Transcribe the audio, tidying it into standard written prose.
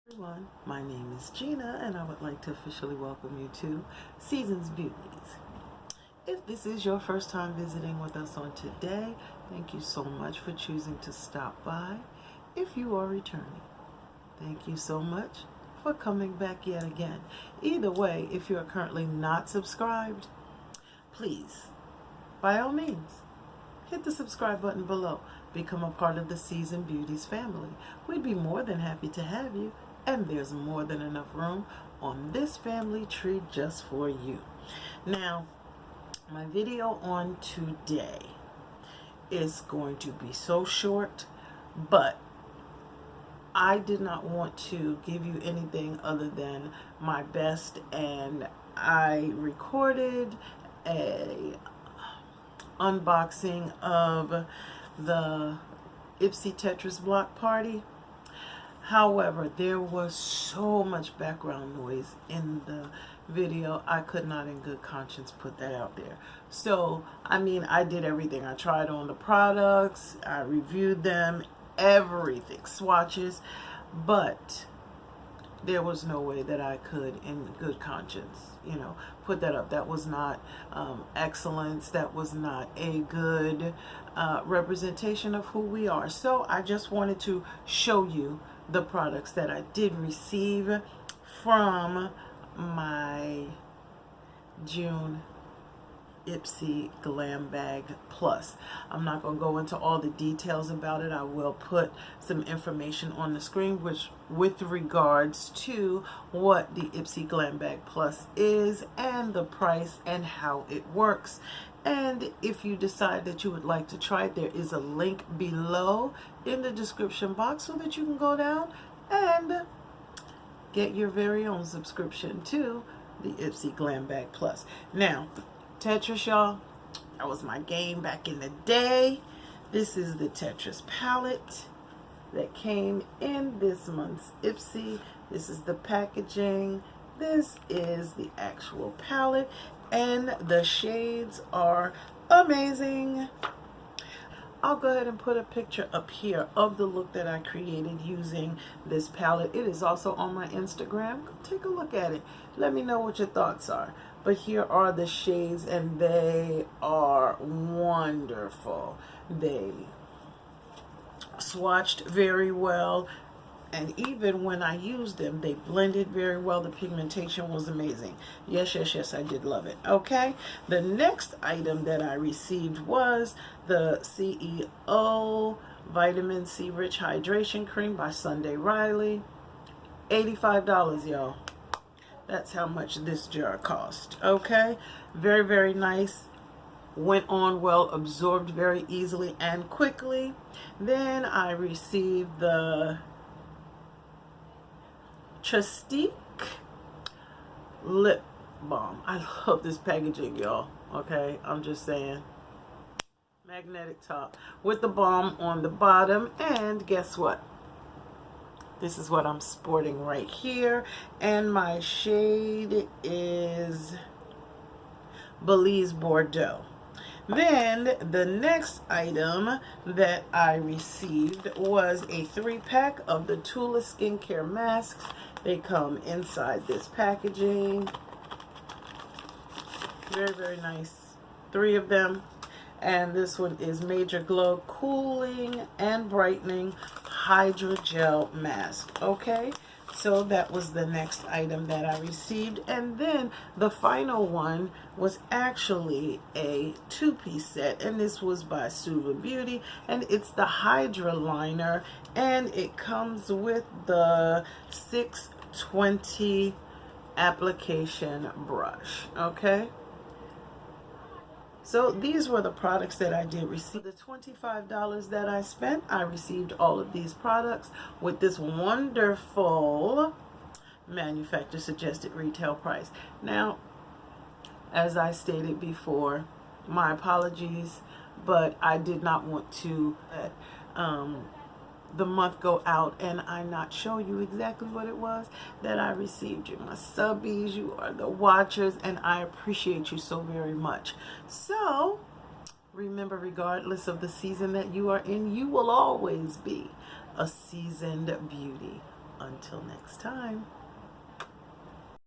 Everyone, my name is Gina and I would like to officially welcome you to Seasoned Beauties. If this is your first time visiting with us on today, thank you so much for choosing to stop by. If you are returning, thank you so much for coming back yet again. Either way, if you are currently not subscribed, please, by all means, hit the subscribe button below. Become a part of the Seasoned Beauties family. We'd be more than happy to have you, and there's more than enough room on this family tree just for you. Now, my video on today is going to be so short, but I did not want to give you anything other than my best, and I recorded a unboxing of the IPSY Tetris block party. However, there was so much background noise in the video, I could not in good conscience put that out there. So, I mean, I did everything. I tried on the products, I reviewed them, everything, swatches, but there was no way that I could in good conscience, put that up. That was not excellence. That was not a good representation of who we are. So I just wanted to show you the products that I did receive from my June IPSY GLAMBAG Plus. I'm not going to go into all the details about it. I will put some information on the screen which with regards to what the IPSY GLAMBAG Plus is and the price and how it works. And if you decide that you would like to try it, there is a link below in the description box so that you can go down and get your very own subscription to the IPSY GLAMBAG Plus. Now, Tetris, y'all, that was my game back in the day. This is the Tetris palette that came in this month's IPSY. This is the packaging. This is the actual palette, and the shades are amazing. I'll go ahead and put a picture up here of the look that I created using this palette. It is also on my Instagram. Go take a look at it. Let me know what your thoughts are. But here are the shades, and they are wonderful. They swatched very well, and even when I used them, they blended very well. The pigmentation was amazing. Yes, yes, yes, I did love it. Okay, the next item that I received was the CEO Vitamin C Rich Hydration Cream by Sunday Riley. $85, y'all. That's how much this jar cost. Okay, very, very nice. Went on well, absorbed very easily and quickly. Then I received the Trustique lip balm. I love this packaging, y'all. Okay, I'm just saying. Magnetic top with the balm on the bottom, and guess what? This is what I'm sporting right here, and my shade is Belize Bordeaux. Then the next item that I received was a 3-pack of the Tula skincare masks. They come inside this packaging. Very, very nice. 3 of them. And this one is Major Glow Cooling and Brightening Hydra Gel Mask. Okay, so that was the next item that I received. And then the final one was actually a 2-piece set, and this was by Seasoned Beauty, and it's the Hydra Liner, and it comes with the 620 application brush. Okay, so these were the products that I did receive. The $25 that I spent, I received all of these products with this wonderful manufacturer suggested retail price. Now, as I stated before, my apologies, but I did not want to let the month go out and I not show you exactly what it was that I received. You're my subbies, you are the watchers, and I appreciate you so very much. So remember, regardless of the season that you are in, you will always be a seasoned beauty. Until next time.